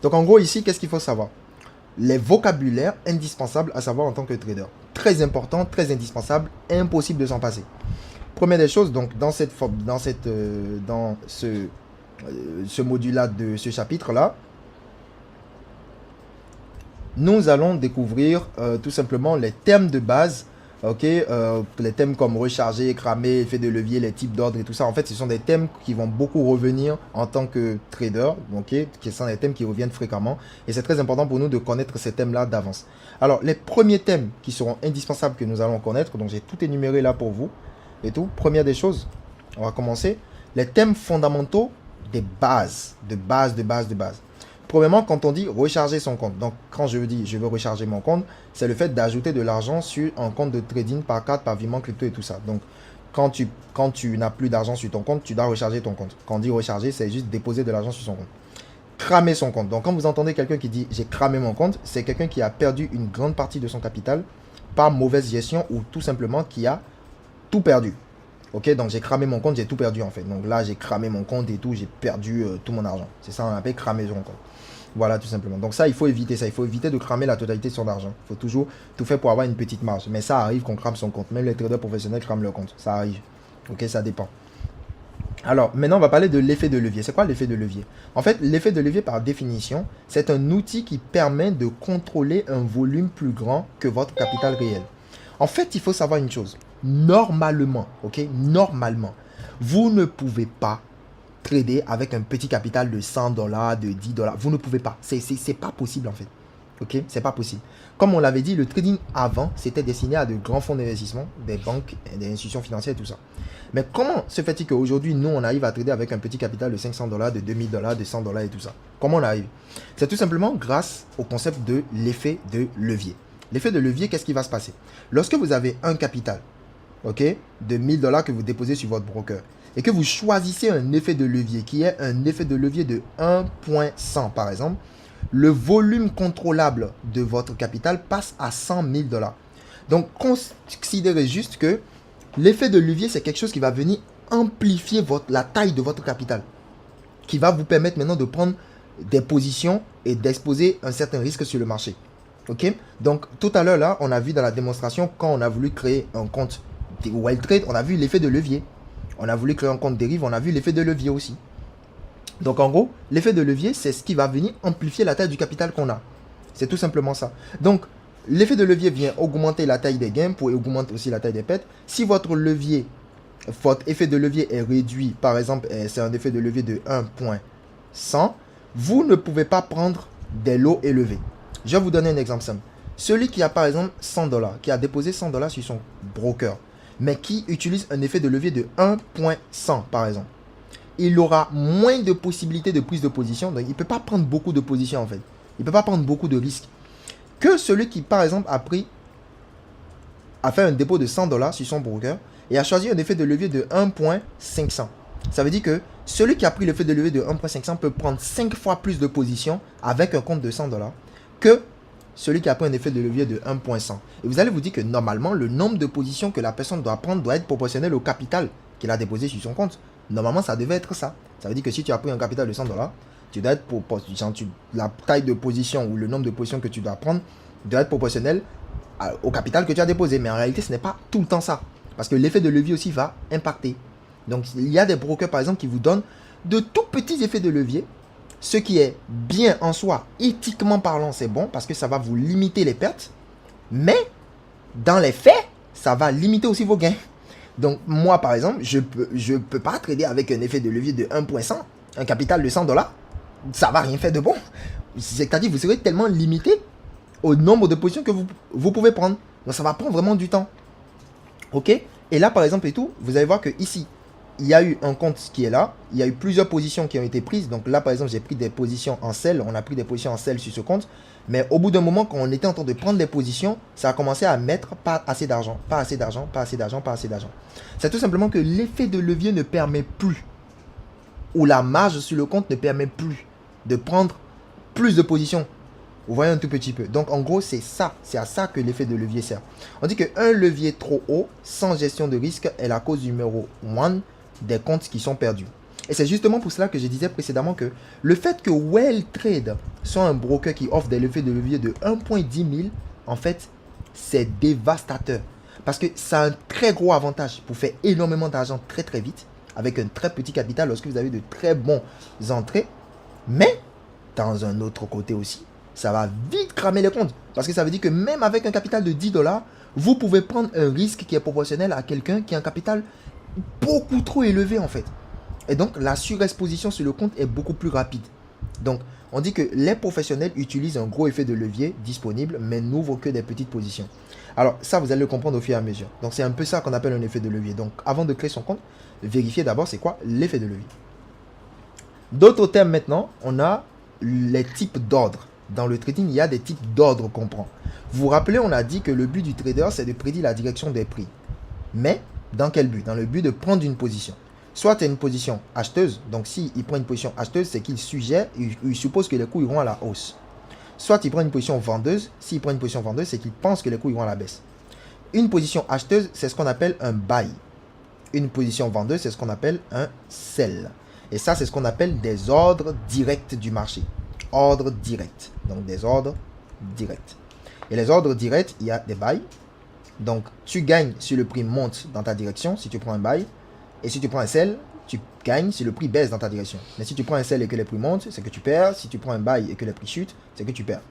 Donc en gros ici, qu'est-ce qu'il faut savoir? Les vocabulaires indispensables à savoir en tant que trader. Très important, très indispensable, impossible de s'en passer. Première des choses, donc dans ce module-là de ce chapitre-là, nous allons découvrir tout simplement les thèmes de base. Ok, les thèmes comme recharger, cramer, effet de levier, les types d'ordre et tout ça. En fait, ce sont des thèmes qui vont beaucoup revenir en tant que trader. Ok, qui sont des thèmes qui reviennent fréquemment. Et c'est très important pour nous de connaître ces thèmes-là d'avance. Alors, les premiers thèmes qui seront indispensables que nous allons connaître. Donc, j'ai tout énuméré là pour vous. Et tout. Première des choses, on va commencer. Les thèmes fondamentaux des bases. De base. Premièrement, quand on dit recharger son compte, donc quand je dis je veux recharger mon compte, c'est le fait d'ajouter de l'argent sur un compte de trading par carte, par virement crypto et tout ça. Donc, quand tu n'as plus d'argent sur ton compte, tu dois recharger ton compte. Quand on dit recharger, c'est juste déposer de l'argent sur son compte. Cramer son compte. Donc, quand vous entendez quelqu'un qui dit j'ai cramé mon compte, c'est quelqu'un qui a perdu une grande partie de son capital par mauvaise gestion ou tout simplement qui a tout perdu. Ok, donc j'ai cramé mon compte, j'ai tout perdu en fait. Donc là, j'ai cramé mon compte et tout, j'ai perdu tout mon argent. C'est ça, on appelle cramer son compte. Voilà, tout simplement. Donc ça, il faut éviter ça. Il faut éviter de cramer la totalité de son argent. Il faut toujours tout faire pour avoir une petite marge. Mais ça arrive qu'on crame son compte. Même les traders professionnels crament leur compte. Ça arrive. Ok, ça dépend. Alors, maintenant, on va parler de l'effet de levier. C'est quoi l'effet de levier? En fait, l'effet de levier, par définition, c'est un outil qui permet de contrôler un volume plus grand que votre capital réel. En fait, il faut savoir une chose. Normalement, ok, normalement, vous ne pouvez pas trader avec un petit capital de 100 $, de 10 $. Vous ne pouvez pas. C'est pas possible en fait. Ok, c'est pas possible. Comme on l'avait dit, le trading avant, c'était destiné à de grands fonds d'investissement, des banques, des institutions financières et tout ça. Mais comment se fait-il qu'aujourd'hui, nous, on arrive à trader avec un petit capital de 500 $, de 2000 $, de 100 $ et tout ça? Comment on arrive? C'est tout simplement grâce au concept de l'effet de levier. L'effet de levier, qu'est-ce qui va se passer? Lorsque vous avez un capital, ok, de 1000 $ que vous déposez sur votre broker, et que vous choisissez un effet de levier qui est un effet de levier de 1.100 par exemple, le volume contrôlable de votre capital passe à 100 000 $. Donc, considérez juste que l'effet de levier, c'est quelque chose qui va venir amplifier la taille de votre capital, qui va vous permettre maintenant de prendre des positions et d'exposer un certain risque sur le marché. Ok? Donc, tout à l'heure, là, on a vu dans la démonstration, quand on a voulu créer un compte Wild Trade, on a vu l'effet de levier. On a voulu créer un compte dérive, on a vu l'effet de levier aussi. Donc en gros, l'effet de levier, c'est ce qui va venir amplifier la taille du capital qu'on a. C'est tout simplement ça. Donc, l'effet de levier vient augmenter la taille des gains pour augmenter aussi la taille des pertes. Si votre effet de levier est réduit, par exemple, c'est un effet de levier de 1.100, vous ne pouvez pas prendre des lots élevés. Je vais vous donner un exemple simple. Celui qui a par exemple 100 $, qui a déposé 100 $ sur son broker, mais qui utilise un effet de levier de 1.100 par exemple, il aura moins de possibilités de prise de position. Donc, il ne peut pas prendre beaucoup de positions en fait. Il ne peut pas prendre beaucoup de risques. Que celui qui, par exemple, a fait un dépôt de 100 $ sur son broker et a choisi un effet de levier de 1.500. Ça veut dire que celui qui a pris l'effet de levier de 1.500 peut prendre 5 fois plus de positions avec un compte de 100 $ que celui qui a pris un effet de levier de 1.100. Et vous allez vous dire que normalement, le nombre de positions que la personne doit prendre doit être proportionnel au capital qu'il a déposé sur son compte. Normalement, ça devait être ça. Ça veut dire que si tu as pris un capital de 100 $, tu dois être la taille de position ou le nombre de positions que tu dois prendre doit être proportionnel au capital que tu as déposé. Mais en réalité, ce n'est pas tout le temps ça. Parce que l'effet de levier aussi va impacter. Donc, il y a des brokers, par exemple, qui vous donnent de tout petits effets de levier. Ce qui est bien en soi, éthiquement parlant, c'est bon parce que ça va vous limiter les pertes. Mais, dans les faits, ça va limiter aussi vos gains. Donc, moi, par exemple, je peux pas trader avec un effet de levier de 1.100, un capital de 100 $. Ça va rien faire de bon. C'est-à-dire, vous serez tellement limité au nombre de positions que vous pouvez prendre. Donc, ça va prendre vraiment du temps. Ok? Et là, par exemple, et tout, vous allez voir que ici, il y a eu un compte qui est là. Il y a eu plusieurs positions qui ont été prises. Donc là, par exemple, j'ai pris des positions en sell. On a pris des positions en sell sur ce compte. Mais au bout d'un moment, quand on était en train de prendre des positions, ça a commencé à mettre pas assez d'argent, pas assez d'argent, pas assez d'argent, pas assez d'argent. C'est tout simplement que l'effet de levier ne permet plus, ou la marge sur le compte ne permet plus de prendre plus de positions. Vous voyez un tout petit peu. Donc en gros, c'est ça. C'est à ça que l'effet de levier sert. On dit qu'un levier trop haut, sans gestion de risque, est la cause numéro 1 des comptes qui sont perdus. Et c'est justement pour cela que je disais précédemment que le fait que Welltrade soit un broker qui offre des effets de levier de 1,10 000, en fait, c'est dévastateur. Parce que ça a un très gros avantage pour faire énormément d'argent très très vite, avec un très petit capital lorsque vous avez de très bons entrées. Mais, dans un autre côté aussi, ça va vite cramer les comptes. Parce que ça veut dire que même avec un capital de 10 $, vous pouvez prendre un risque qui est proportionnel à quelqu'un qui a un capital beaucoup trop élevé en fait. Et donc, la surexposition sur le compte est beaucoup plus rapide. Donc, on dit que les professionnels utilisent un gros effet de levier disponible, mais n'ouvrent que des petites positions. Alors, ça, vous allez le comprendre au fur et à mesure. Donc, c'est un peu ça qu'on appelle un effet de levier. Donc, avant de créer son compte, vérifiez d'abord c'est quoi l'effet de levier. D'autres thèmes maintenant, on a les types d'ordres. Dans le trading, il y a des types d'ordres qu'on prend. Vous vous rappelez, on a dit que le but du trader, c'est de prédire la direction des prix. Mais, dans quel but? Dans le but de prendre une position. Soit tu as une position acheteuse, donc s'il prend une position acheteuse, c'est qu'il suggère, il suppose que les coûts iront à la hausse. Soit il prend une position vendeuse, s'il prend une position vendeuse, c'est qu'il pense que les coûts iront à la baisse. Une position acheteuse, c'est ce qu'on appelle un buy. Une position vendeuse, c'est ce qu'on appelle un sell. Et ça, c'est ce qu'on appelle des ordres directs du marché. Ordres directs. Donc, des ordres directs. Et les ordres directs, il y a des buy. Donc, tu gagnes si le prix monte dans ta direction, si tu prends un buy. Et si tu prends un sell, tu gagnes si le prix baisse dans ta direction. Mais si tu prends un sell et que les prix montent, c'est que tu perds. Si tu prends un buy et que les prix chutent, c'est que tu perds.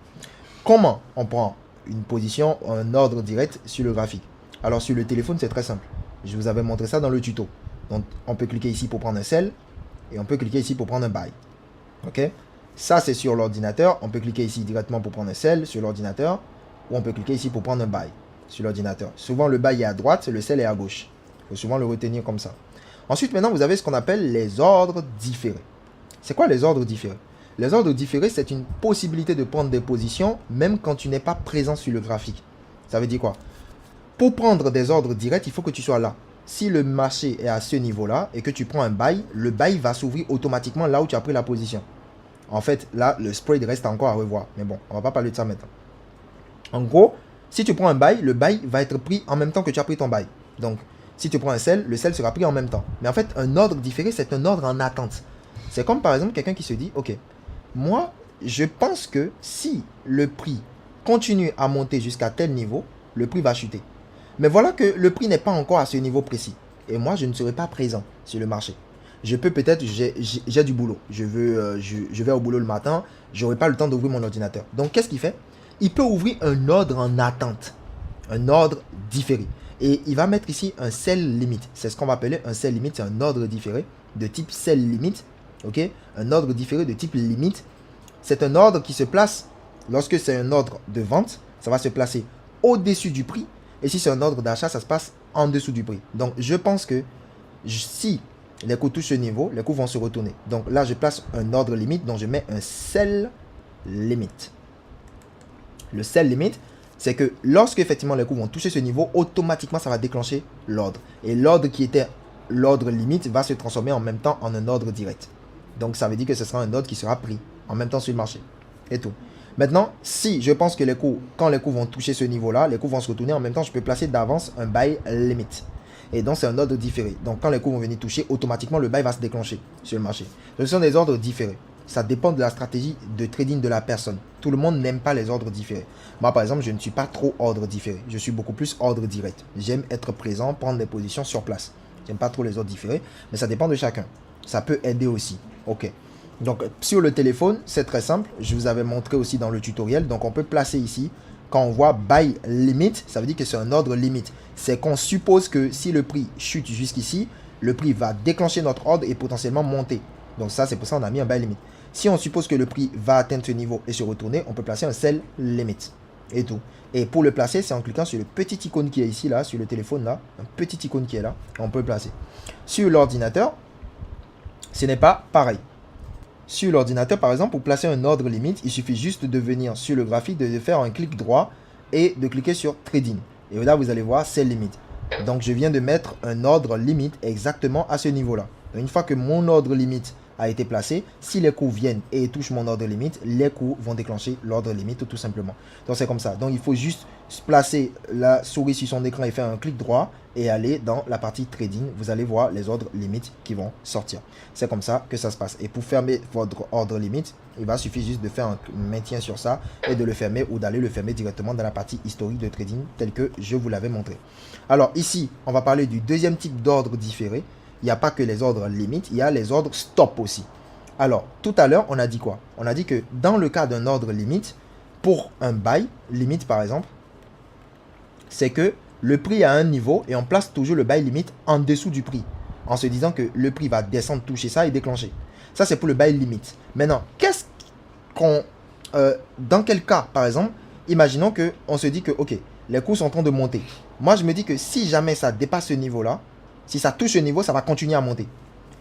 Comment on prend une position, un ordre direct sur le graphique? Alors, sur le téléphone, c'est très simple. Je vous avais montré ça dans le tuto. Donc, on peut cliquer ici pour prendre un sell. Et on peut cliquer ici pour prendre un buy. Ok? Ça, c'est sur l'ordinateur. On peut cliquer ici directement pour prendre un sell sur l'ordinateur. Ou on peut cliquer ici pour prendre un buy sur l'ordinateur. Souvent, le buy est à droite, le sell est à gauche. Il faut souvent le retenir comme ça. Ensuite, maintenant, vous avez ce qu'on appelle les ordres différés. C'est quoi les ordres différés? Les ordres différés, c'est une possibilité de prendre des positions même quand tu n'es pas présent sur le graphique. Ça veut dire quoi? Pour prendre des ordres directs, il faut que tu sois là. Si le marché est à ce niveau-là et que tu prends un buy, le buy va s'ouvrir automatiquement là où tu as pris la position. En fait, là, le spread reste encore à revoir. Mais bon, on va pas parler de ça maintenant. En gros, si tu prends un buy, le buy va être pris en même temps que tu as pris ton buy. Donc, si tu prends un sell, le sell sera pris en même temps. Mais en fait, un ordre différé, c'est un ordre en attente. C'est comme par exemple quelqu'un qui se dit, ok, moi, je pense que si le prix continue à monter jusqu'à tel niveau, le prix va chuter. Mais voilà que le prix n'est pas encore à ce niveau précis. Et moi, je ne serai pas présent sur le marché. Je peux peut-être, j'ai du boulot. Je vais au boulot le matin. Je n'aurai pas le temps d'ouvrir mon ordinateur. Donc, qu'est-ce qu'il fait? Il peut ouvrir un ordre en attente. Un ordre différé. Et il va mettre ici un sell limit. C'est ce qu'on va appeler un sell limit. C'est un ordre différé de type sell limit. Ok? Un ordre différé de type limit. C'est un ordre qui se place, lorsque c'est un ordre de vente, ça va se placer au-dessus du prix. Et si c'est un ordre d'achat, ça se passe en dessous du prix. Donc, je pense que si les coûts touchent ce niveau, les coûts vont se retourner. Donc là, je place un ordre limite, donc je mets un sell limit. Le sell limit, c'est que lorsque effectivement les coûts vont toucher ce niveau, automatiquement, ça va déclencher l'ordre. Et l'ordre qui était l'ordre limite va se transformer en même temps en un ordre direct. Donc, ça veut dire que ce sera un ordre qui sera pris en même temps sur le marché. Et tout. Maintenant, si je pense que les coûts, quand les coûts vont toucher ce niveau-là, les coûts vont se retourner, en même temps, je peux placer d'avance un buy limit. Et donc, c'est un ordre différé. Donc, quand les coûts vont venir toucher, automatiquement, le buy va se déclencher sur le marché. Ce sont des ordres différés. Ça dépend de la stratégie de trading de la personne. Tout le monde n'aime pas les ordres différés. Moi, par exemple, je ne suis pas trop ordre différé. Je suis beaucoup plus ordre direct. J'aime être présent, prendre des positions sur place. J'aime pas trop les ordres différés, mais ça dépend de chacun. Ça peut aider aussi. Ok. Donc, sur le téléphone, c'est très simple. Je vous avais montré aussi dans le tutoriel. Donc, on peut placer ici, quand on voit buy limit, ça veut dire que c'est un ordre limite. C'est qu'on suppose que si le prix chute jusqu'ici, le prix va déclencher notre ordre et potentiellement monter. Donc, ça, c'est pour ça qu'on a mis un buy limit. Si on suppose que le prix va atteindre ce niveau et se retourner, on peut placer un sell limit. Et tout. Et pour le placer, c'est en cliquant sur le petit icône qui est ici, là, sur le téléphone, là. Un petit icône qui est là. On peut le placer. Sur l'ordinateur, ce n'est pas pareil. Sur l'ordinateur, par exemple, pour placer un ordre limite, il suffit juste de venir sur le graphique, de faire un clic droit et de cliquer sur Trading. Et là, vous allez voir Sell Limit. Donc, je viens de mettre un ordre limite exactement à ce niveau-là. Une fois que mon ordre limite a été placé, si les cours viennent et touchent mon ordre limite, les cours vont déclencher l'ordre limite tout simplement. Donc c'est comme ça. Donc il faut juste placer la souris sur son écran et faire un clic droit et aller dans la partie trading. Vous allez voir les ordres limites qui vont sortir. C'est comme ça que ça se passe. Et pour fermer votre ordre limite, il va suffire juste de faire un maintien sur ça et de le fermer ou d'aller le fermer directement dans la partie historique de trading tel que je vous l'avais montré. Alors ici, on va parler du deuxième type d'ordre différé. Il n'y a pas que les ordres limites, il y a les ordres stop aussi. Alors, tout à l'heure, on a dit quoi? On a dit que dans le cas d'un ordre limite, pour un buy limite par exemple, c'est que le prix a un niveau et on place toujours le buy limite en dessous du prix, en se disant que le prix va descendre, toucher ça et déclencher. Ça, c'est pour le buy limite. Maintenant, qu'est-ce qu'on... dans quel cas, par exemple, imaginons qu'on se dit que, ok, les cours sont en train de monter. Moi, je me dis que si jamais ça dépasse ce niveau-là, si ça touche ce niveau, ça va continuer à monter.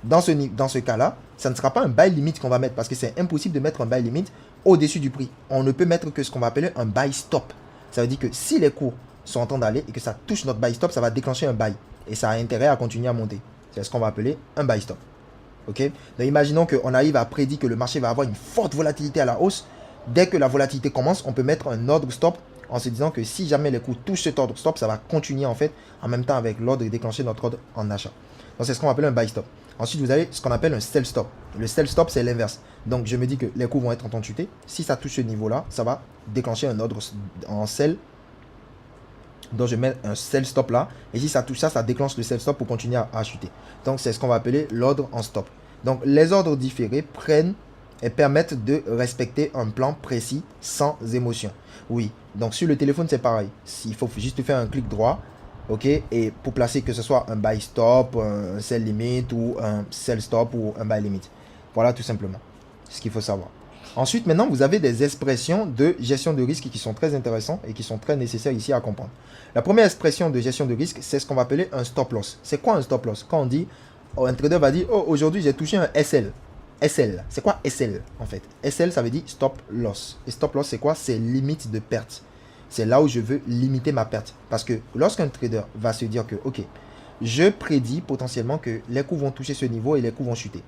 Dans ce cas-là, ça ne sera pas un buy limite qu'on va mettre parce que c'est impossible de mettre un buy limite au-dessus du prix. On ne peut mettre que ce qu'on va appeler un buy stop. Ça veut dire que si les cours sont en train d'aller et que ça touche notre buy stop, ça va déclencher un buy. Et ça a intérêt à continuer à monter. C'est ce qu'on va appeler un buy stop. Ok? Donc imaginons qu'on arrive à prédire que le marché va avoir une forte volatilité à la hausse. Dès que la volatilité commence, on peut mettre un ordre stop en se disant que si jamais les cours touchent cet ordre stop, ça va continuer en fait en même temps avec l'ordre et déclencher notre ordre en achat. Donc c'est ce qu'on appelle un buy stop. Ensuite, vous avez ce qu'on appelle un sell stop. Le sell stop, c'est l'inverse. Donc je me dis que les cours vont être en train de chuter. Si ça touche ce niveau-là, ça va déclencher un ordre en sell. Donc je mets un sell stop là. Et si ça touche ça, ça déclenche le sell stop pour continuer à chuter. Donc c'est ce qu'on va appeler l'ordre en stop. Donc les ordres différés prennent et permettent de respecter un plan précis sans émotion. Oui, donc sur le téléphone c'est pareil. Il faut juste faire un clic droit, ok, et pour placer que ce soit un buy stop, un sell limit ou un sell stop ou un buy limit. Voilà tout simplement ce qu'il faut savoir. Ensuite, maintenant, vous avez des expressions de gestion de risque qui sont très intéressantes et qui sont très nécessaires ici à comprendre. La première expression de gestion de risque, c'est ce qu'on va appeler un stop loss. C'est quoi un stop loss? Quand on dit, un trader va dire, oh, aujourd'hui j'ai touché un SL. SL, c'est quoi SL en fait? SL, ça veut dire stop loss. Et stop loss, c'est quoi? C'est limite de perte. C'est là où je veux limiter ma perte. Parce que lorsqu'un trader va se dire que, ok, je prédis potentiellement que les cours vont toucher ce niveau et les cours vont chuter.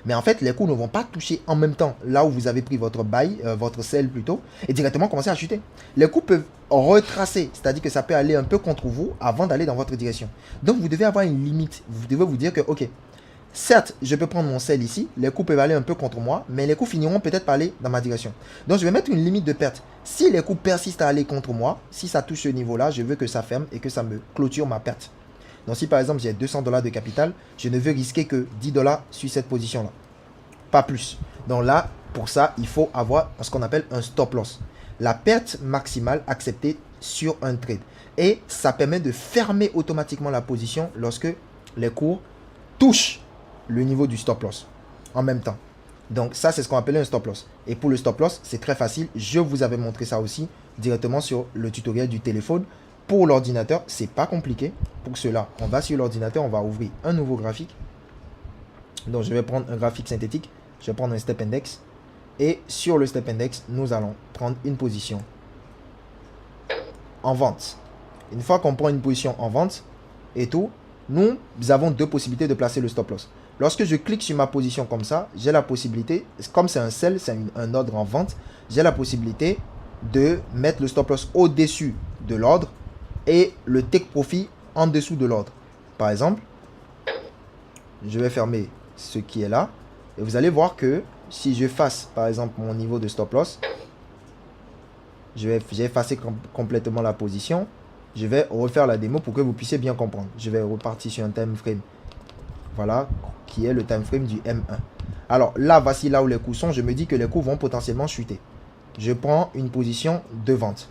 Mais en fait, les cours ne vont pas toucher en même temps là où vous avez pris votre buy, votre sell plutôt, et directement commencer à chuter. Les cours peuvent retracer, c'est-à-dire que ça peut aller un peu contre vous avant d'aller dans votre direction. Donc, vous devez avoir une limite. Vous devez vous dire que, ok, certes, je peux prendre mon sell ici, les cours peuvent aller un peu contre moi, mais les cours finiront peut-être par aller dans ma direction. Donc, je vais mettre une limite de perte. Si les cours persistent à aller contre moi, si ça touche ce niveau-là, je veux que ça ferme et que ça me clôture ma perte. Donc, si par exemple, j'ai 200 $ de capital, je ne veux risquer que 10 $ sur cette position-là. Pas plus. Donc là, pour ça, il faut avoir ce qu'on appelle un stop loss. La perte maximale acceptée sur un trade. Et ça permet de fermer automatiquement la position lorsque les cours touchent le niveau du stop loss en même temps. Donc ça, c'est ce qu'on appelle un stop loss. Et pour le stop loss, c'est très facile. Je vous avais montré ça aussi directement sur le tutoriel du téléphone. Pour l'ordinateur, c'est pas compliqué. Pour cela, on va sur l'ordinateur, on va ouvrir un nouveau graphique. Donc je vais prendre un graphique synthétique. Je vais prendre un step index. Et sur le step index, nous allons prendre une position en vente. Une fois qu'on prend une position en vente et tout, nous avons deux possibilités de placer le stop loss. Lorsque je clique sur ma position comme ça, j'ai la possibilité, comme c'est un sell, c'est un ordre en vente, j'ai la possibilité de mettre le stop loss au-dessus de l'ordre et le take profit en dessous de l'ordre. Par exemple, je vais fermer ce qui est là. Et vous allez voir que si j'efface par exemple mon niveau de stop loss, j'ai effacé complètement la position. Je vais refaire la démo pour que vous puissiez bien comprendre. Je vais repartir sur un time frame. Voilà, qui est le time frame du M1. Alors là, voici là où les cours sont. Je me dis que les cours vont potentiellement chuter. Je prends une position de vente.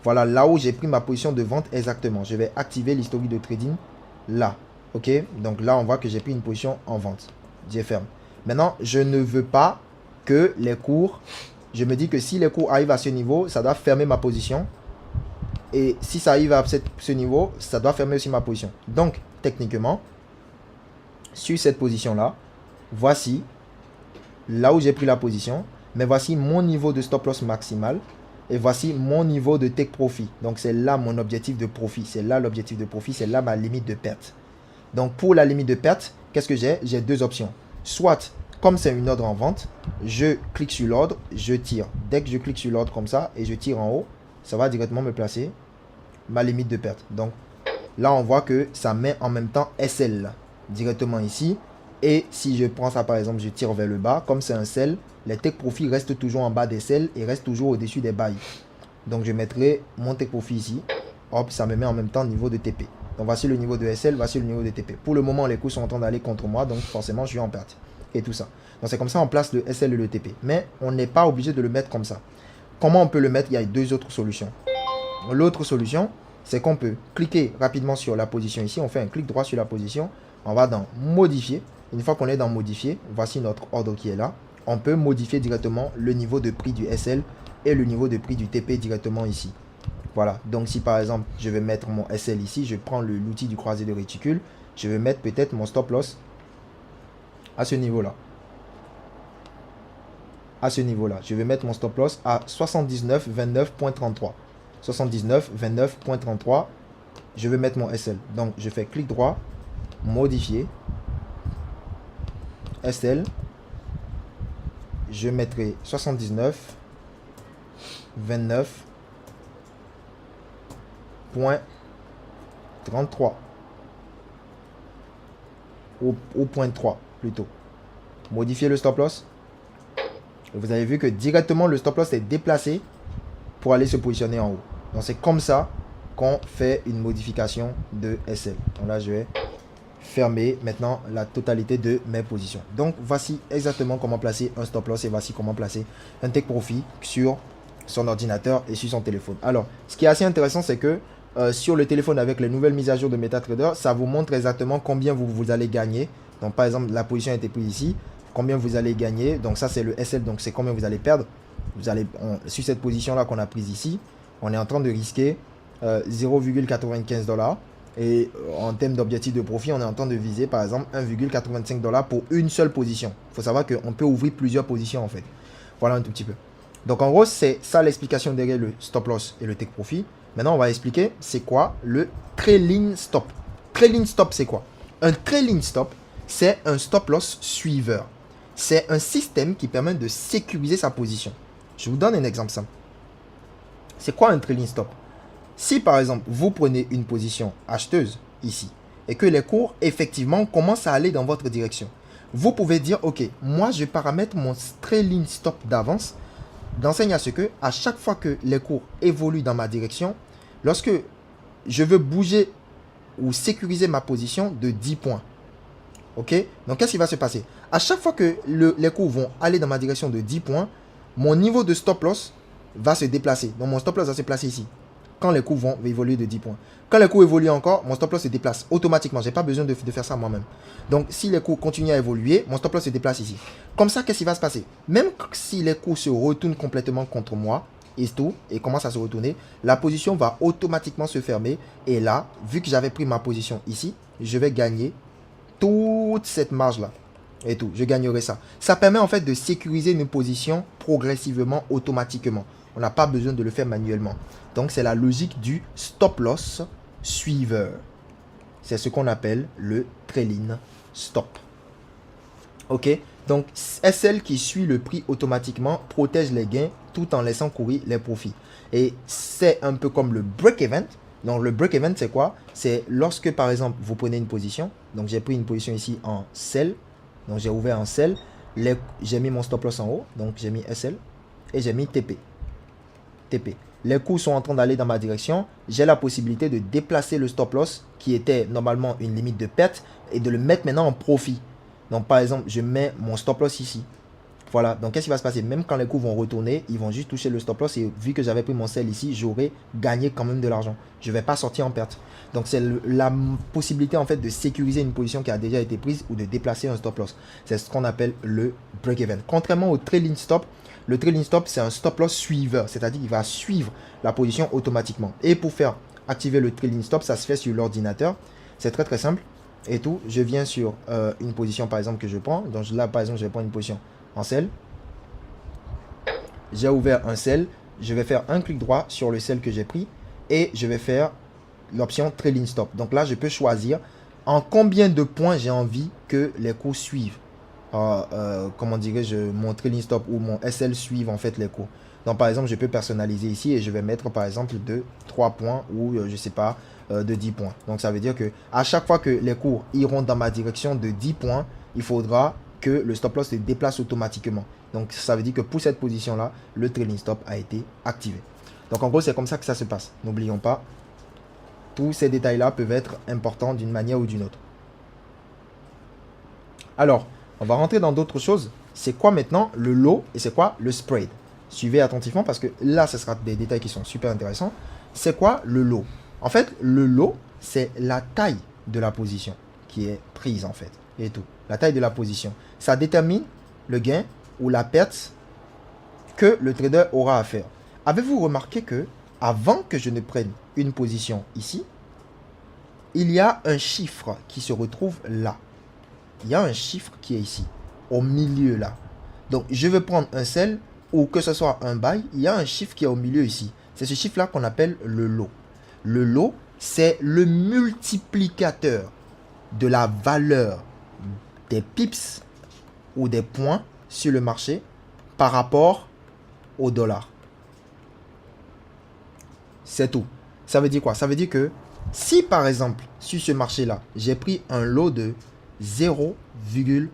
Voilà là où j'ai pris ma position de vente exactement. Je vais activer l'historique de trading là. Ok, donc là on voit que j'ai pris une position en vente. Je ferme. Maintenant, je ne veux pas que les cours, je me dis que si les cours arrivent à ce niveau, ça doit fermer ma position. Et si ça arrive à ce niveau, ça doit fermer aussi ma position. Donc, techniquement, sur cette position-là, voici là où j'ai pris la position. Mais voici mon niveau de stop loss maximal. Et voici mon niveau de take profit. Donc, c'est là mon objectif de profit. C'est là l'objectif de profit. C'est là ma limite de perte. Donc, pour la limite de perte, qu'est-ce que j'ai? J'ai deux options. Soit, comme c'est une ordre en vente, je clique sur l'ordre, je tire. Dès que je clique sur l'ordre comme ça et je tire en haut, ça va directement me placer ma limite de perte. Donc là, on voit que ça met en même temps SL là, directement ici. Et si je prends ça par exemple, je tire vers le bas, comme c'est un sell, les take profit restent toujours en bas des sells et restent toujours au-dessus des buy. Donc je mettrai mon take profit ici. Hop, ça me met en même temps niveau de TP. Donc voici le niveau de SL, voici le niveau de TP. Pour le moment, les coûts sont en train d'aller contre moi, donc forcément, je suis en perte. Et tout ça. Donc c'est comme ça on place le SL et le TP. Mais on n'est pas obligé de le mettre comme ça. Comment on peut le mettre? Il y a deux autres solutions. L'autre solution, c'est qu'on peut cliquer rapidement sur la position ici. On fait un clic droit sur la position. On va dans modifier. Une fois qu'on est dans modifier, voici notre ordre qui est là. On peut modifier directement le niveau de prix du SL et le niveau de prix du TP directement ici. Voilà, donc si par exemple je vais mettre mon SL ici, je prends l'outil du croisé de réticule, je vais mettre peut-être mon stop loss à ce niveau-là. À ce niveau-là, je vais mettre mon stop loss à 79,29.33. 79,29.33, je vais mettre mon SL. Donc je fais clic droit, modifier, SL, je mettrai 79,29.33 au point 3 plutôt. Modifier le stop loss. Et vous avez vu que directement le stop loss est déplacé pour aller se positionner en haut. Donc c'est comme ça qu'on fait une modification de SL. Donc là je vais fermer maintenant la totalité de mes positions. Donc voici exactement comment placer un stop loss et voici comment placer un take profit sur son ordinateur et sur son téléphone. Alors ce qui est assez intéressant, c'est que sur le téléphone avec les nouvelles mises à jour de MetaTrader, ça vous montre exactement combien vous allez gagner. Donc par exemple la position a été prise ici, combien vous allez gagner. Donc ça c'est le SL, donc c'est combien vous allez perdre. Vous allez sur cette position là qu'on a prise ici, on est en train de risquer 0,95 $. Et en termes d'objectif de profit, on est en train de viser par exemple 1,85 $ pour une seule position. Il faut savoir qu'on peut ouvrir plusieurs positions en fait. Voilà un tout petit peu. Donc en gros, c'est ça l'explication derrière le stop loss et le take profit. Maintenant, on va expliquer c'est quoi le trailing stop. Trailing stop, c'est quoi? Un trailing stop, c'est un stop loss suiveur. C'est un système qui permet de sécuriser sa position. Je vous donne un exemple simple. C'est quoi un trailing stop? Si par exemple, vous prenez une position acheteuse ici et que les cours effectivement commencent à aller dans votre direction, vous pouvez dire, ok, moi je paramètre mon trailing stop d'avance d'enseigne à ce que à chaque fois que les cours évoluent dans ma direction, lorsque je veux bouger ou sécuriser ma position de 10 points, ok, donc qu'est-ce qui va se passer? À chaque fois que les cours vont aller dans ma direction de 10 points, mon niveau de stop loss va se déplacer. Donc mon stop loss va se placer ici. Quand les cours vont évoluer de 10 points. Quand les cours évoluent encore, mon stop loss se déplace automatiquement. Je n'ai pas besoin de faire ça moi-même. Donc, si les cours continuent à évoluer, mon stop loss se déplace ici. Comme ça, qu'est-ce qui va se passer? Même si les cours se retournent complètement contre moi, et commence à se retourner, la position va automatiquement se fermer. Et là, vu que j'avais pris ma position ici, je vais gagner toute cette marge-là. Et tout, je gagnerai ça. Ça permet en fait de sécuriser une position progressivement, automatiquement. On n'a pas besoin de le faire manuellement. Donc, c'est la logique du stop loss suiveur. C'est ce qu'on appelle le trailing stop. Ok? Donc, SL qui suit le prix automatiquement protège les gains tout en laissant courir les profits. Et c'est un peu comme le break-even. Donc, le break-even, c'est quoi? C'est lorsque, par exemple, vous prenez une position. Donc, j'ai pris une position ici en sell. Donc, j'ai ouvert en sell. J'ai mis mon stop loss en haut. Donc, j'ai mis SL. Et j'ai mis TP. Les cours sont en train d'aller dans ma direction. J'ai la possibilité de déplacer le stop loss qui était normalement une limite de perte et de le mettre maintenant en profit. Donc par exemple, je mets mon stop loss ici. Voilà, donc qu'est-ce qui va se passer? Même quand les cours vont retourner, ils vont juste toucher le stop loss et vu que j'avais pris mon sell ici, j'aurais gagné quand même de l'argent. Je ne vais pas sortir en perte. Donc c'est la possibilité en fait de sécuriser une position qui a déjà été prise ou de déplacer un stop loss. C'est ce qu'on appelle le break-even. Contrairement au trailing stop, le trailing stop, c'est un stop loss suiveur, c'est-à-dire qu'il va suivre la position automatiquement. Et pour faire activer le trailing stop, ça se fait sur l'ordinateur. C'est très très simple. Et tout, je viens sur une position par exemple que je prends. Donc là par exemple, je vais prendre une position en sell. J'ai ouvert un sell. Je vais faire un clic droit sur le sell que j'ai pris. Et je vais faire l'option trailing stop. Donc là, je peux choisir en combien de points j'ai envie que les cours suivent. comment dirais-je, mon trailing stop ou mon SL suivent en fait les cours. Donc par exemple, je peux personnaliser ici et je vais mettre par exemple de 3 points ou je sais pas, de 10 points. Donc ça veut dire que à chaque fois que les cours iront dans ma direction de 10 points, il faudra que le stop loss se déplace automatiquement. Donc ça veut dire que pour cette position là, le trailing stop a été activé. Donc en gros, c'est comme ça que ça se passe. N'oublions pas, tous ces détails là peuvent être importants d'une manière ou d'une autre. Alors, on va rentrer dans d'autres choses. C'est quoi maintenant le low et c'est quoi le spread? Suivez attentivement parce que là, ce sera des détails qui sont super intéressants. C'est quoi le low? En fait, le low, c'est la taille de la position qui est prise en fait. Et tout. La taille de la position. Ça détermine le gain ou la perte que le trader aura à faire. Avez-vous remarqué que avant que je ne prenne une position ici, il y a un chiffre qui se retrouve là. Il y a un chiffre qui est ici, au milieu là. Donc, je vais prendre un sell ou que ce soit un buy, il y a un chiffre qui est au milieu ici. C'est ce chiffre-là qu'on appelle le low. Le low, c'est le multiplicateur de la valeur des pips ou des points sur le marché par rapport au dollar. C'est tout. Ça veut dire quoi? Ça veut dire que si par exemple, sur ce marché-là, j'ai pris un lot de 0,1,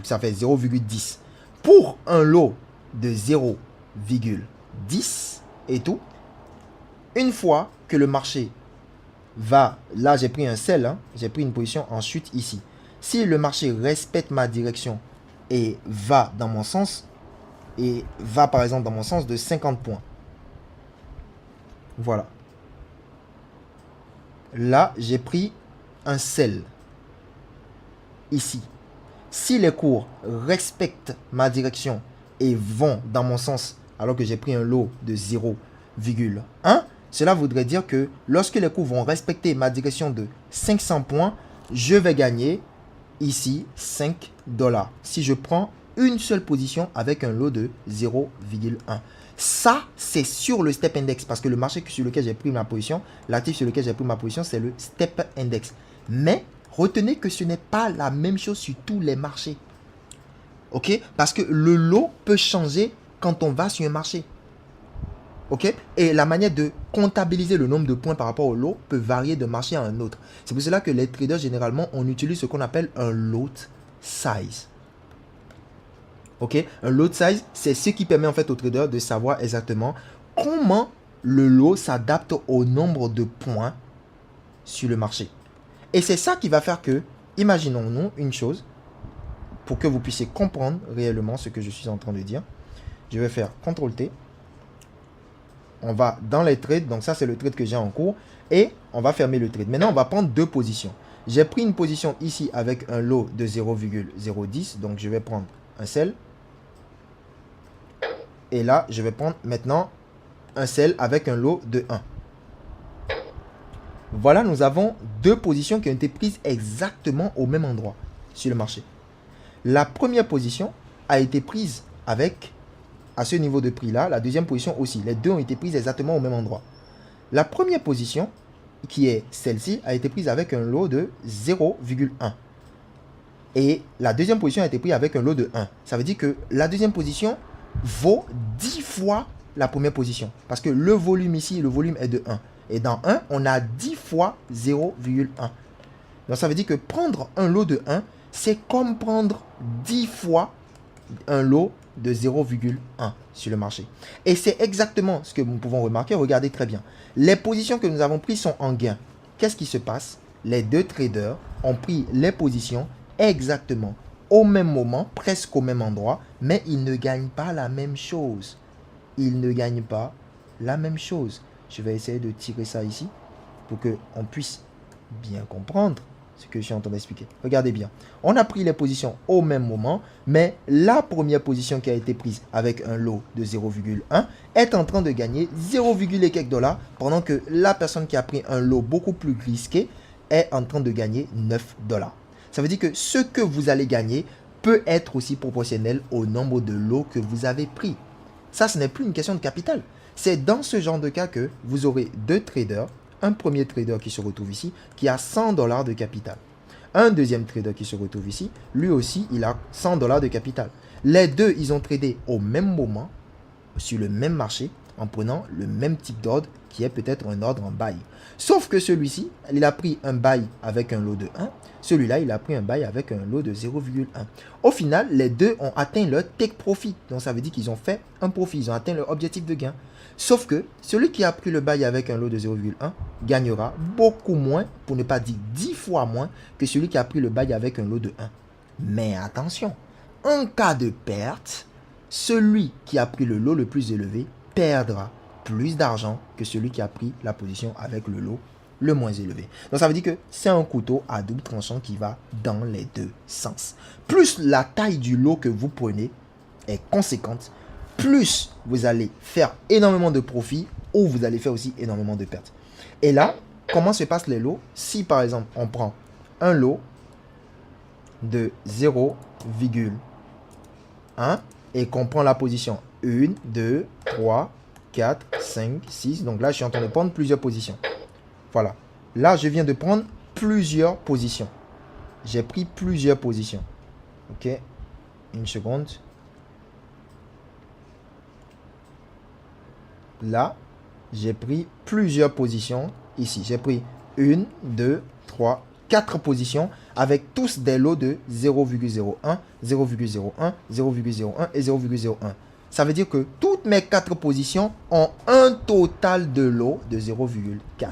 ça fait 0,10. Pour un lot de 0,10 et tout, une fois que le marché va, là j'ai pris un sell, hein, j'ai pris une position en chute ici. Si le marché respecte ma direction et va dans mon sens, et va par exemple dans mon sens de 50 points. Voilà. Là, j'ai pris un sell ici. Si les cours respectent ma direction et vont dans mon sens alors que j'ai pris un lot de 0,1, cela voudrait dire que lorsque les cours vont respecter ma direction de 500 points, je vais gagner ici 5 $. Si je prends une seule position avec un lot de 0,1. Ça, c'est sur le step index parce que le marché sur lequel j'ai pris ma position, l'actif sur lequel j'ai pris ma position, c'est le step index. Mais retenez que ce n'est pas la même chose sur tous les marchés. Ok? Parce que le lot peut changer quand on va sur un marché. Ok? Et la manière de comptabiliser le nombre de points par rapport au lot peut varier d'un marché à un autre. C'est pour cela que les traders, généralement, on utilise ce qu'on appelle un lot size. Ok? Un lot size, c'est ce qui permet en fait aux traders de savoir exactement comment le lot s'adapte au nombre de points sur le marché. Et c'est ça qui va faire que, imaginons-nous une chose, pour que vous puissiez comprendre réellement ce que je suis en train de dire. Je vais faire CTRL-T. On va dans les trades, donc ça c'est le trade que j'ai en cours, et on va fermer le trade. Maintenant, on va prendre deux positions. J'ai pris une position ici avec un lot de 0,010, donc je vais prendre un sell. Et là, je vais prendre maintenant un sell avec un lot de 1. Voilà, nous avons deux positions qui ont été prises exactement au même endroit sur le marché. La première position a été prise avec, à ce niveau de prix-là, la deuxième position aussi. Les deux ont été prises exactement au même endroit. La première position, qui est celle-ci, a été prise avec un lot de 0,1. Et la deuxième position a été prise avec un lot de 1. Ça veut dire que la deuxième position vaut 10 fois la première position. Parce que le volume ici, le volume est de 1. Et dans 1, on a 10 fois 0,1. Donc ça veut dire que prendre un lot de 1, c'est comme prendre 10 fois un lot de 0,1 sur le marché. Et c'est exactement ce que nous pouvons remarquer. Regardez très bien. Les positions que nous avons prises sont en gain. Qu'est-ce qui se passe? Les deux traders ont pris les positions exactement au même moment, presque au même endroit, mais ils ne gagnent pas la même chose. Ils ne gagnent pas la même chose. Je vais essayer de tirer ça ici pour qu'on puisse bien comprendre ce que je suis en train d'expliquer. Regardez bien. On a pris les positions au même moment, mais la première position qui a été prise avec un lot de 0,1 est en train de gagner 0, et quelques dollars, pendant que la personne qui a pris un lot beaucoup plus risqué est en train de gagner 9 $. Ça veut dire que ce que vous allez gagner peut être aussi proportionnel au nombre de lots que vous avez pris. Ça, ce n'est plus une question de capital. C'est dans ce genre de cas que vous aurez deux traders. Un premier trader qui se retrouve ici, qui a 100 $ de capital. un deuxième trader qui se retrouve ici, lui aussi, il a 100 $ de capital. Les deux, ils ont tradé au même moment, sur le même marché, en prenant le même type d'ordre qui est peut-être un ordre en buy. Sauf que celui-ci, il a pris un buy avec un lot de 1. Celui-là, il a pris un buy avec un lot de 0,1. Au final, les deux ont atteint leur take profit. Donc, ça veut dire qu'ils ont fait un profit. Ils ont atteint leur objectif de gain. Sauf que celui qui a pris le buy avec un lot de 0,1 gagnera beaucoup moins, pour ne pas dire 10 fois moins, que celui qui a pris le buy avec un lot de 1. Mais attention, en cas de perte, celui qui a pris le lot le plus élevé perdra plus d'argent que celui qui a pris la position avec le lot le moins élevé. Donc ça veut dire que c'est un couteau à double tranchant qui va dans les deux sens. Plus la taille du lot que vous prenez est conséquente, plus vous allez faire énormément de profits ou vous allez faire aussi énormément de pertes. Et là, comment se passent les lots? Si par exemple on prend un lot de 0,1 et qu'on prend la position 1, 2, 3, 4, 5, 6. Donc là, je suis en train de prendre plusieurs positions. Voilà. Là, je viens de prendre plusieurs positions. J'ai pris plusieurs positions. Ok. Une seconde. Là, j'ai pris plusieurs positions ici. J'ai pris 1, 2, 3, 4 positions avec tous des lots de 0,01, 0,01, 0,01 et 0,01. Ça veut dire que toutes mes 4 positions ont un total de lots de 0,4.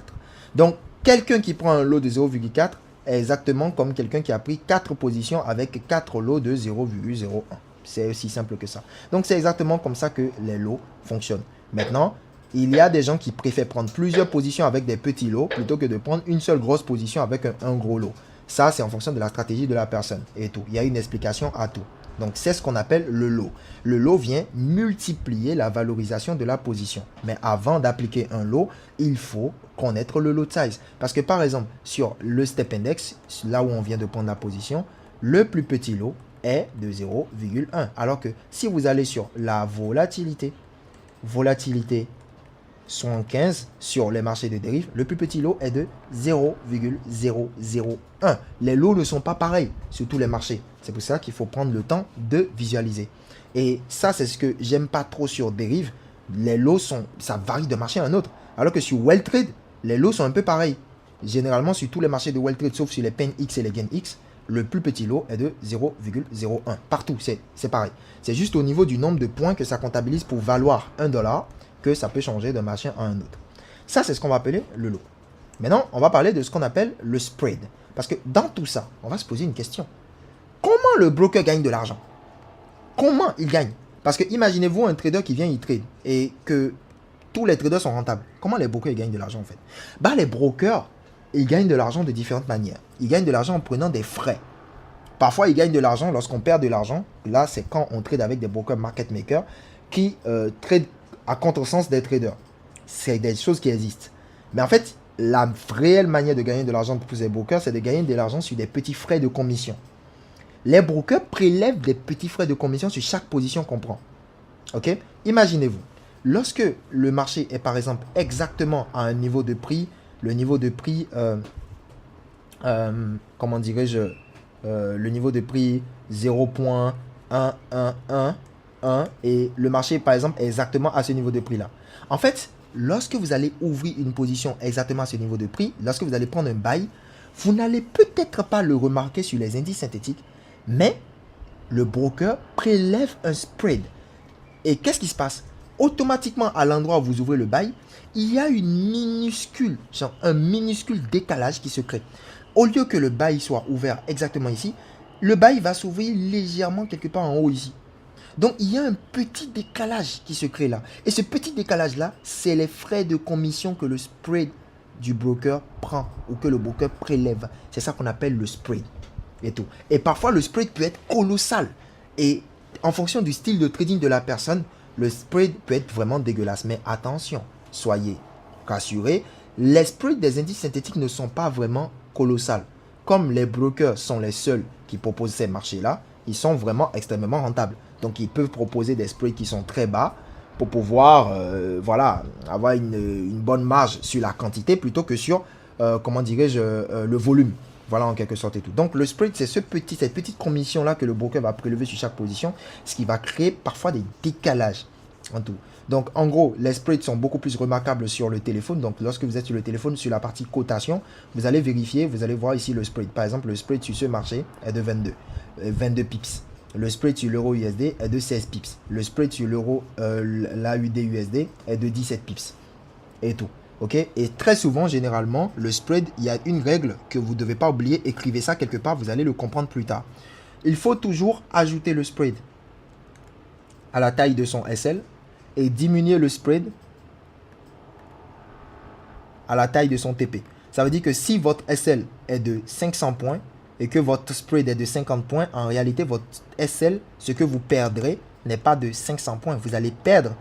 Donc, quelqu'un qui prend un lot de 0,4 est exactement comme quelqu'un qui a pris 4 positions avec 4 lots de 0,01. C'est aussi simple que ça. Donc, c'est exactement comme ça que les lots fonctionnent. Maintenant, il y a des gens qui préfèrent prendre plusieurs positions avec des petits lots plutôt que de prendre une seule grosse position avec un gros lot. Ça, c'est en fonction de la stratégie de la personne et tout. Il y a une explication à tout. Donc, c'est ce qu'on appelle le lot. Le lot vient multiplier la valorisation de la position. Mais avant d'appliquer un lot, il faut connaître le lot size. Parce que, par exemple, sur le Step Index, là où on vient de prendre la position, le plus petit lot est de 0,1. Alors que si vous allez sur la volatilité 75 sur les marchés de dérive, le plus petit lot est de 0,001. Les lots ne sont pas pareils sur tous les marchés. C'est pour ça qu'il faut prendre le temps de visualiser. Et ça, c'est ce que j'aime pas trop sur dérive. Les lots ça varie d'un marché à un autre. Alors que sur WellTrade, les lots sont un peu pareils. Généralement, sur tous les marchés de WellTrade, sauf sur les Pen X et les Gain X, le plus petit lot est de 0,01. Partout, c'est pareil. C'est juste au niveau du nombre de points que ça comptabilise pour valoir 1 $ que ça peut changer d'un marché à un autre. Ça, c'est ce qu'on va appeler le lot. Maintenant, on va parler de ce qu'on appelle le spread. Parce que dans tout ça, on va se poser une question. Comment le broker gagne de l'argent? Comment il gagne? Parce que imaginez-vous un trader qui vient, il trade et que tous les traders sont rentables. Comment les brokers gagnent de l'argent en fait? Les brokers, ils gagnent de l'argent de différentes manières. Ils gagnent de l'argent en prenant des frais. Parfois, ils gagnent de l'argent lorsqu'on perd de l'argent. Là, c'est quand on trade avec des brokers market makers qui trade à contresens des traders. C'est des choses qui existent. Mais en fait, la réelle manière de gagner de l'argent pour ces brokers, c'est de gagner de l'argent sur des petits frais de commission. Les brokers prélèvent des petits frais de commission sur chaque position qu'on prend. Ok? Imaginez-vous, lorsque le marché est par exemple exactement à un niveau de prix, le niveau de prix, comment dirais-je, le niveau de prix 0,111 et le marché par exemple est exactement à ce niveau de prix là. En fait, lorsque vous allez ouvrir une position exactement à ce niveau de prix, lorsque vous allez prendre un buy, vous n'allez peut-être pas le remarquer sur les indices synthétiques, mais le broker prélève un spread. Et qu'est-ce qui se passe? Automatiquement à l'endroit où vous ouvrez le buy, il y a un minuscule décalage qui se crée. Au lieu que le buy soit ouvert exactement ici, le buy va s'ouvrir légèrement quelque part en haut ici. Donc, il y a un petit décalage qui se crée là. Et ce petit décalage-là, c'est les frais de commission que le spread du broker prend ou que le broker prélève. C'est ça qu'on appelle le spread et tout. Et parfois, le spread peut être colossal. Et en fonction du style de trading de la personne, le spread peut être vraiment dégueulasse. Mais attention, soyez rassurés, les spreads des indices synthétiques ne sont pas vraiment colossales. Comme les brokers sont les seuls qui proposent ces marchés-là, ils sont vraiment extrêmement rentables. Donc, ils peuvent proposer des spreads qui sont très bas pour pouvoir avoir une bonne marge sur la quantité plutôt que sur, comment dirais-je, le volume. Voilà en quelque sorte et tout. Donc le spread, c'est cette petite commission-là que le broker va prélever sur chaque position, ce qui va créer parfois des décalages en tout. Donc en gros, les spreads sont beaucoup plus remarquables sur le téléphone. Donc lorsque vous êtes sur le téléphone, sur la partie cotation, vous allez vérifier, vous allez voir ici le spread. Par exemple, le spread sur ce marché est de 22 pips. Le spread sur l'euro USD est de 16 pips. Le spread sur l'euro l'AUD USD est de 17 pips. Et tout. Ok, et très souvent, généralement, le spread, il y a une règle que vous ne devez pas oublier. Écrivez ça quelque part, vous allez le comprendre plus tard. Il faut toujours ajouter le spread à la taille de son SL et diminuer le spread à la taille de son TP. Ça veut dire que si votre SL est de 500 points et que votre spread est de 50 points, en réalité, votre SL, ce que vous perdrez, n'est pas de 500 points. Vous allez perdre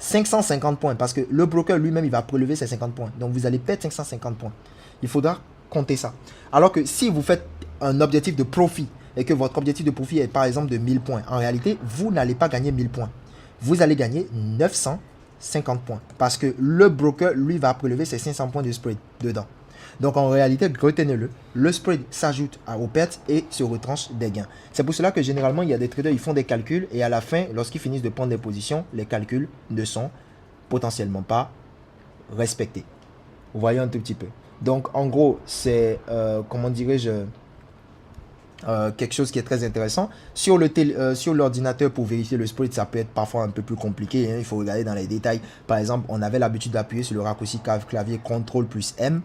550 points parce que le broker lui-même, il va prélever ses 50 points. Donc, vous allez perdre 550 points. Il faudra compter ça. Alors que si vous faites un objectif de profit et que votre objectif de profit est par exemple de 1000 points, en réalité, vous n'allez pas gagner 1000 points. Vous allez gagner 950 points parce que le broker, lui, va prélever ses 500 points de spread dedans. Donc, en réalité, retenez-le, le spread s'ajoute aux pertes et se retranche des gains. C'est pour cela que généralement, il y a des traders, ils font des calculs et à la fin, lorsqu'ils finissent de prendre des positions, les calculs ne sont potentiellement pas respectés. Vous voyez un tout petit peu. Donc, en gros, c'est, comment dirais-je, quelque chose qui est très intéressant. Sur l'ordinateur, pour vérifier le spread, ça peut être parfois un peu plus compliqué. Hein. Il faut regarder dans les détails. Par exemple, on avait l'habitude d'appuyer sur le raccourci clavier CTRL plus M.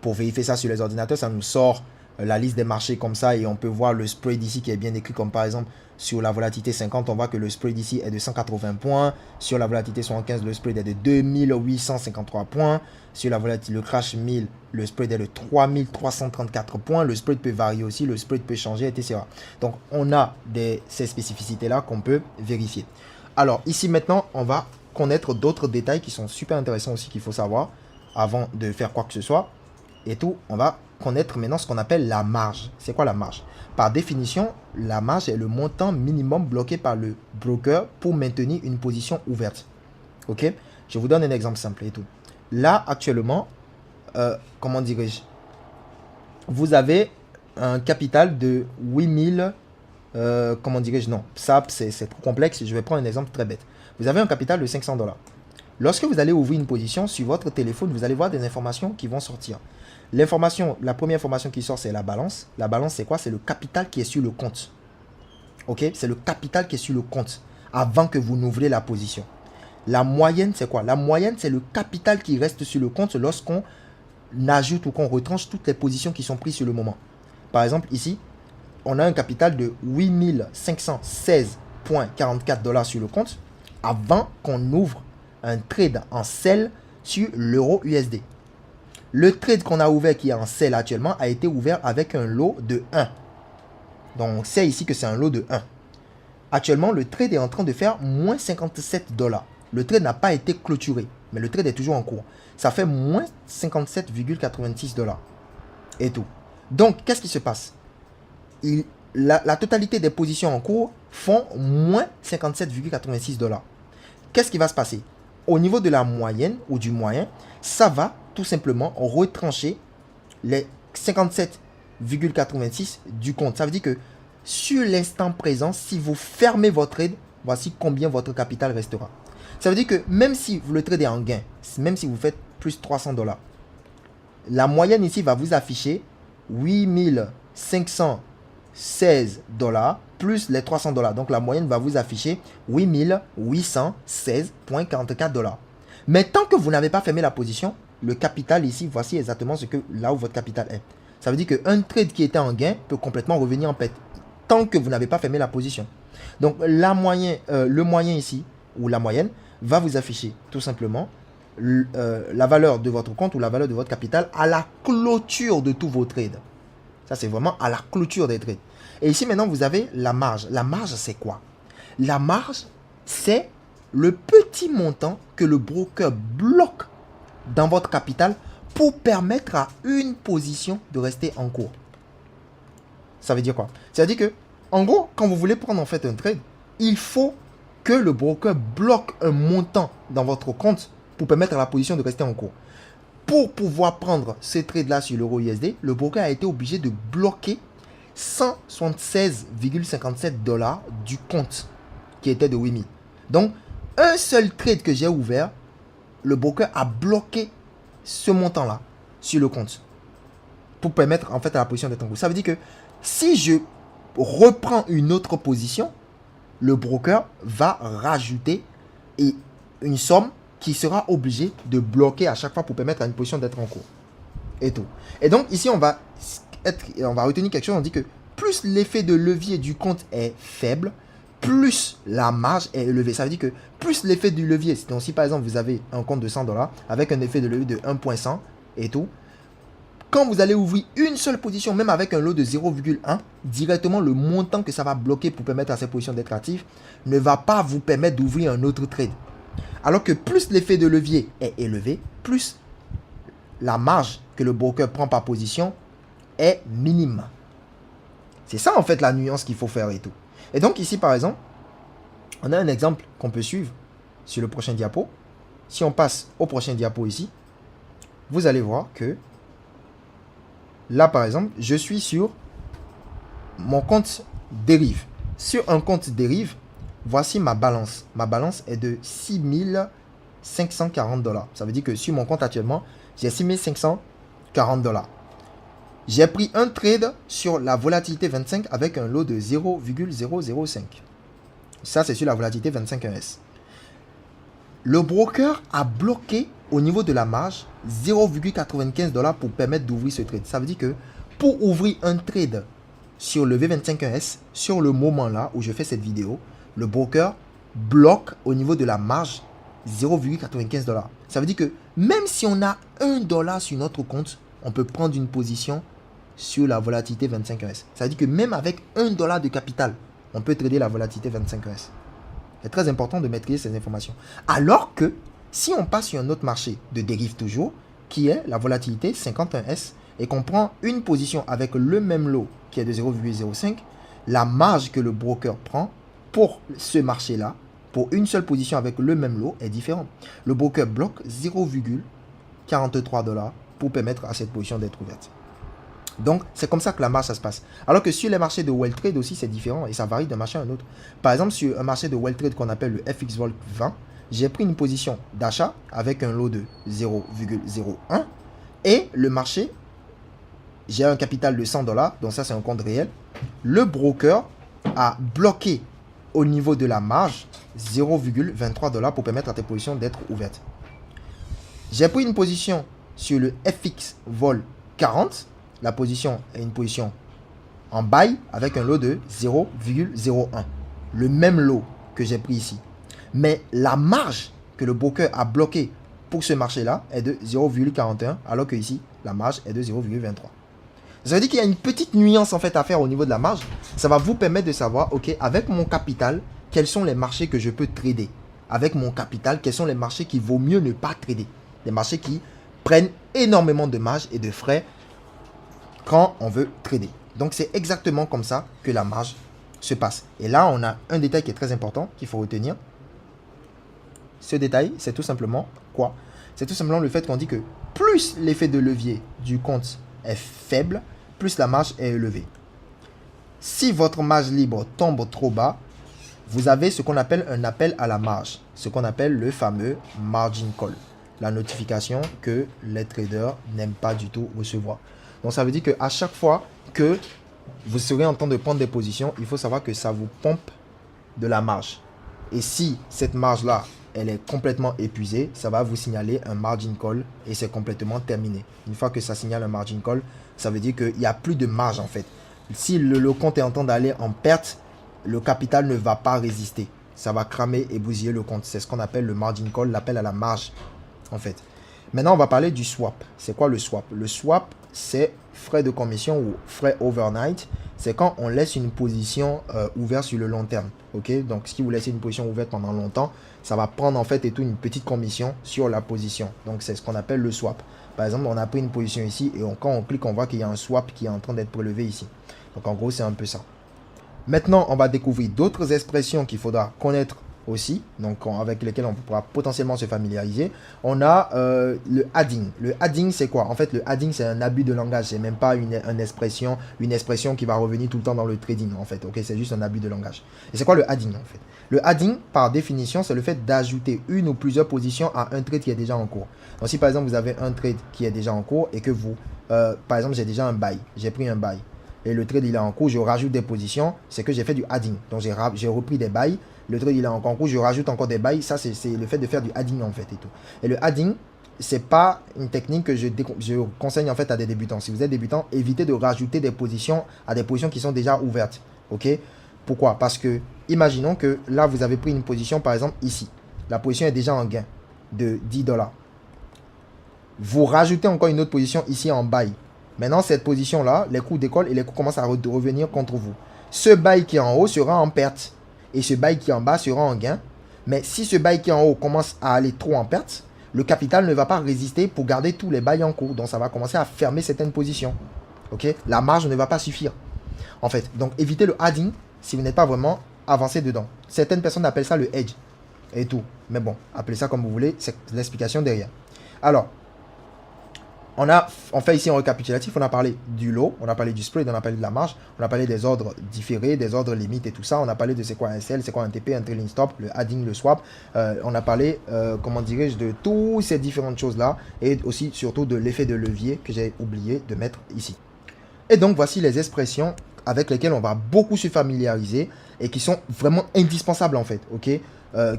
Pour vérifier ça sur les ordinateurs, ça nous sort la liste des marchés comme ça et on peut voir le spread ici qui est bien écrit, comme par exemple sur la volatilité 50, on voit que le spread ici est de 180 points. Sur la volatilité 75, le spread est de 2853 points. Sur la volatilité, le crash 1000, le spread est de 3334 points. Le spread peut varier aussi, le spread peut changer, etc. Donc, on a ces spécificités-là qu'on peut vérifier. Alors, ici maintenant, on va connaître d'autres détails qui sont super intéressants aussi qu'il faut savoir avant de faire quoi que ce soit. Et tout, on va connaître maintenant ce qu'on appelle la marge. C'est quoi la marge? Par définition, la marge est le montant minimum bloqué par le broker pour maintenir une position ouverte. Ok? Je vous donne un exemple simple et tout. Là, actuellement, comment dirais-je? Vous avez un capital de 8000, comment dirais-je? Non, ça, c'est trop complexe. Je vais prendre un exemple très bête. Vous avez un capital de 500 $. Lorsque vous allez ouvrir une position sur votre téléphone, vous allez voir des informations qui vont sortir. L'information, la première information qui sort, c'est la balance. La balance, c'est quoi? C'est le capital qui est sur le compte. Ok? C'est le capital qui est sur le compte avant que vous n'ouvrez la position. La moyenne, c'est quoi? La moyenne, c'est le capital qui reste sur le compte lorsqu'on ajoute ou qu'on retranche toutes les positions qui sont prises sur le moment. Par exemple, ici, on a un capital de 8516,44 $ sur le compte avant qu'on ouvre un trade en sell sur l'euro USD. Le trade qu'on a ouvert qui est en sell actuellement a été ouvert avec un lot de 1. Donc, on sait ici que c'est un lot de 1. Actuellement, le trade est en train de faire moins 57 $. Le trade n'a pas été clôturé, mais le trade est toujours en cours. Ça fait moins 57,86 $. Et tout. Donc, qu'est-ce qui se passe? La totalité des positions en cours font moins 57,86 $. Qu'est-ce qui va se passer? Au niveau de la moyenne ou du moyen, ça va tout simplement retrancher les 57,86 du compte. Ça veut dire que sur l'instant présent, si vous fermez votre trade, voici combien votre capital restera. Ça veut dire que même si le trade est en gain, même si vous faites plus 300 $, la moyenne ici va vous afficher 8516 $ plus les 300 $. Donc la moyenne va vous afficher 8816,44 $. Mais tant que vous n'avez pas fermé la position, le capital ici, voici exactement là où votre capital est. Ça veut dire qu'un trade qui était en gain peut complètement revenir en perte tant que vous n'avez pas fermé la position. Donc le moyen ici, ou la moyenne, va vous afficher tout simplement la valeur de votre compte ou la valeur de votre capital à la clôture de tous vos trades. Ça, c'est vraiment à la clôture des trades. Et ici, maintenant, vous avez la marge. La marge, c'est quoi? La marge, c'est le petit montant que le broker bloque dans votre capital pour permettre à une position de rester en cours. Ça veut dire quoi? Ça veut dire que, en gros, quand vous voulez prendre en fait un trade, il faut que le broker bloque un montant dans votre compte pour permettre à la position de rester en cours. pour pouvoir prendre ce trade-là sur l'euro USD, le broker a été obligé de bloquer 176,57 $ du compte qui était de 8000. Donc, un seul trade que j'ai ouvert, le broker a bloqué ce montant-là sur le compte pour permettre en fait à la position d'être en cours. Ça veut dire que si je reprends une autre position, le broker va rajouter une somme qui sera obligé de bloquer à chaque fois pour permettre à une position d'être en cours. Et tout. Et donc ici, on va retenir quelque chose. On dit que plus l'effet de levier du compte est faible, plus la marge est élevée. Ça veut dire que plus l'effet du levier, donc si par exemple vous avez un compte de 100 $ avec un effet de levier de 1,1 et tout, quand vous allez ouvrir une seule position, même avec un lot de 0,1, directement le montant que ça va bloquer pour permettre à cette position d'être active ne va pas vous permettre d'ouvrir un autre trade. Alors que plus l'effet de levier est élevé, plus la marge que le broker prend par position est minime. C'est ça en fait la nuance qu'il faut faire et tout. Et donc ici par exemple, on a un exemple qu'on peut suivre sur le prochain diapo. Si on passe au prochain diapo ici, vous allez voir que là par exemple, je suis sur mon compte dérive. Sur un compte dérive, voici ma balance. Ma balance est de 6540 $. Ça veut dire que sur mon compte actuellement, j'ai 6540 $. J'ai pris un trade sur la volatilité 25 avec un lot de 0,005. Ça, c'est sur la volatilité 25S. Le broker a bloqué au niveau de la marge 0,95 $ pour permettre d'ouvrir ce trade. Ça veut dire que pour ouvrir un trade sur le V25S, sur le moment là où je fais cette vidéo, le broker bloque au niveau de la marge 0,95 $. Ça veut dire que même si on a $1 sur notre compte, on peut prendre une position sur la volatilité 25S. Ça veut dire que même avec $1 de capital, on peut trader la volatilité 25S. C'est très important de maîtriser ces informations. Alors que si on passe sur un autre marché de dérive toujours, qui est la volatilité 51S, et qu'on prend une position avec le même lot qui est de 0,05, la marge que le broker prend pour ce marché-là, pour une seule position avec le même lot, est différente. Le broker bloque 0,43 $ pour permettre à cette position d'être ouverte. Donc, c'est comme ça que la marge, ça se passe. Alors que sur les marchés de well trade aussi, c'est différent et ça varie d'un marché à un autre. Par exemple, sur un marché de well trade qu'on appelle le FXVOL 20, j'ai pris une position d'achat avec un lot de 0,01 et le marché, j'ai un capital de 100 $, donc ça c'est un compte réel. Le broker a bloqué au niveau de la marge 0,23 $ pour permettre à tes positions d'être ouvertes. J'ai pris une position sur le FXVOL 40. La position est une position en buy avec un lot de 0,01. Le même lot que j'ai pris ici. Mais la marge que le broker a bloqué pour ce marché-là est de 0,41 alors que ici, la marge est de 0,23. Ça veut dire qu'il y a une petite nuance en fait à faire au niveau de la marge. Ça va vous permettre de savoir, ok, avec mon capital, quels sont les marchés que je peux trader. Avec mon capital, quels sont les marchés qu'il vaut mieux ne pas trader. Des marchés qui prennent énormément de marge et de frais quand on veut trader. Donc, c'est exactement comme ça que la marge se passe. Et là, on a un détail qui est très important qu'il faut retenir. Ce détail, c'est tout simplement quoi? C'est tout simplement le fait qu'on dit que plus l'effet de levier du compte est faible, plus la marge est élevée. Si votre marge libre tombe trop bas, vous avez ce qu'on appelle un appel à la marge, ce qu'on appelle le fameux margin call, la notification que les traders n'aiment pas du tout recevoir. Donc ça veut dire qu'à chaque fois que vous serez en train de prendre des positions, il faut savoir que ça vous pompe de la marge. Et si cette marge-là, elle est complètement épuisée, ça va vous signaler un margin call et c'est complètement terminé. Une fois que ça signale un margin call, ça veut dire qu'il n'y a plus de marge en fait. Si le compte est en train d'aller en perte, le capital ne va pas résister. Ça va cramer et bousiller le compte. C'est ce qu'on appelle le margin call, l'appel à la marge en fait. Maintenant, on va parler du swap. C'est quoi le swap? Le swap, c'est frais de commission ou frais overnight. C'est quand on laisse une position ouverte sur le long terme. Ok, donc si vous laissez une position ouverte pendant longtemps, ça va prendre en fait et tout une petite commission sur la position. Donc c'est ce qu'on appelle le swap. Par exemple, on a pris une position ici et quand on clique, on voit qu'il y a un swap qui est en train d'être prélevé ici. Donc en gros, c'est un peu ça. Maintenant, on va découvrir d'autres expressions qu'il faudra connaître aussi, donc avec lesquels on pourra potentiellement se familiariser. On a le adding. Le adding, c'est quoi? En fait, le adding, c'est un abus de langage. C'est même pas une expression qui va revenir tout le temps dans le trading, en fait. Ok, c'est juste un abus de langage. Et c'est quoi le adding, en fait? Le adding, par définition, c'est le fait d'ajouter une ou plusieurs positions à un trade qui est déjà en cours. Donc, si par exemple, vous avez un trade qui est déjà en cours et que vous, par exemple, j'ai déjà un buy, j'ai pris un buy et le trade il est en cours, je rajoute des positions, c'est que j'ai fait du adding. Donc, j'ai repris des buys, le trade il est encore en cours, je rajoute encore des buys. Ça, c'est le fait de faire du adding, en fait, et tout. Et le adding, c'est pas une technique que je conseille en fait à des débutants. Si vous êtes débutant, évitez de rajouter des positions à des positions qui sont déjà ouvertes. Ok? Pourquoi? Parce que, imaginons que là, vous avez pris une position, par exemple, ici. La position est déjà en gain de 10 $. Vous rajoutez encore une autre position ici en buy. Maintenant, cette position-là, les coûts décollent et les coûts commencent à revenir contre vous. Ce buy qui est en haut sera en perte. Et ce buy qui est en bas sera en gain. Mais si ce buy qui est en haut commence à aller trop en perte, le capital ne va pas résister pour garder tous les buys en cours. Donc, ça va commencer à fermer certaines positions. Ok? La marge ne va pas suffire. En fait, donc évitez le adding si vous n'êtes pas vraiment avancé dedans. Certaines personnes appellent ça le hedge et tout. Mais bon, appelez ça comme vous voulez, c'est l'explication derrière. Alors, on fait ici un récapitulatif. On a parlé du lot, on a parlé du spread, on a parlé de la marge, on a parlé des ordres différés, des ordres limites et tout ça. On a parlé de c'est quoi un sell, c'est quoi un TP, un trailing stop, le adding, le swap. On a parlé, comment dirais-je, de toutes ces différentes choses-là et aussi surtout de l'effet de levier que j'ai oublié de mettre ici. Et donc, voici les expressions avec lesquelles on va beaucoup se familiariser et qui sont vraiment indispensables en fait, ok?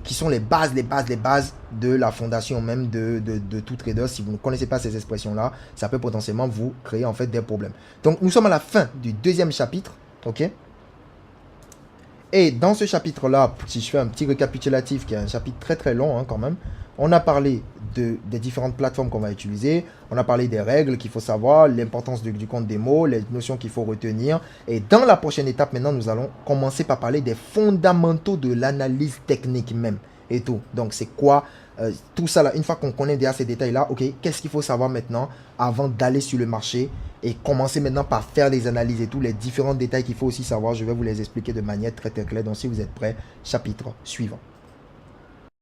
Qui sont les bases de la fondation même de tout trader. Si vous ne connaissez pas ces expressions-là, ça peut potentiellement vous créer en fait des problèmes. Donc, nous sommes à la fin du deuxième chapitre, ok? Et dans ce chapitre-là, si je fais un petit récapitulatif, qui est un chapitre très très long hein, quand même, on a parlé des différentes plateformes qu'on va utiliser, on a parlé des règles qu'il faut savoir, l'importance du compte démo, les notions qu'il faut retenir. Et dans la prochaine étape, maintenant, nous allons commencer par parler des fondamentaux de l'analyse technique même et tout. Donc, c'est quoi tout ça là, une fois qu'on connaît déjà ces détails-là, ok, qu'est-ce qu'il faut savoir maintenant avant d'aller sur le marché et commencer maintenant par faire des analyses et tous les différents détails qu'il faut aussi savoir. Je vais vous les expliquer de manière très très claire. Donc, si vous êtes prêts, chapitre suivant.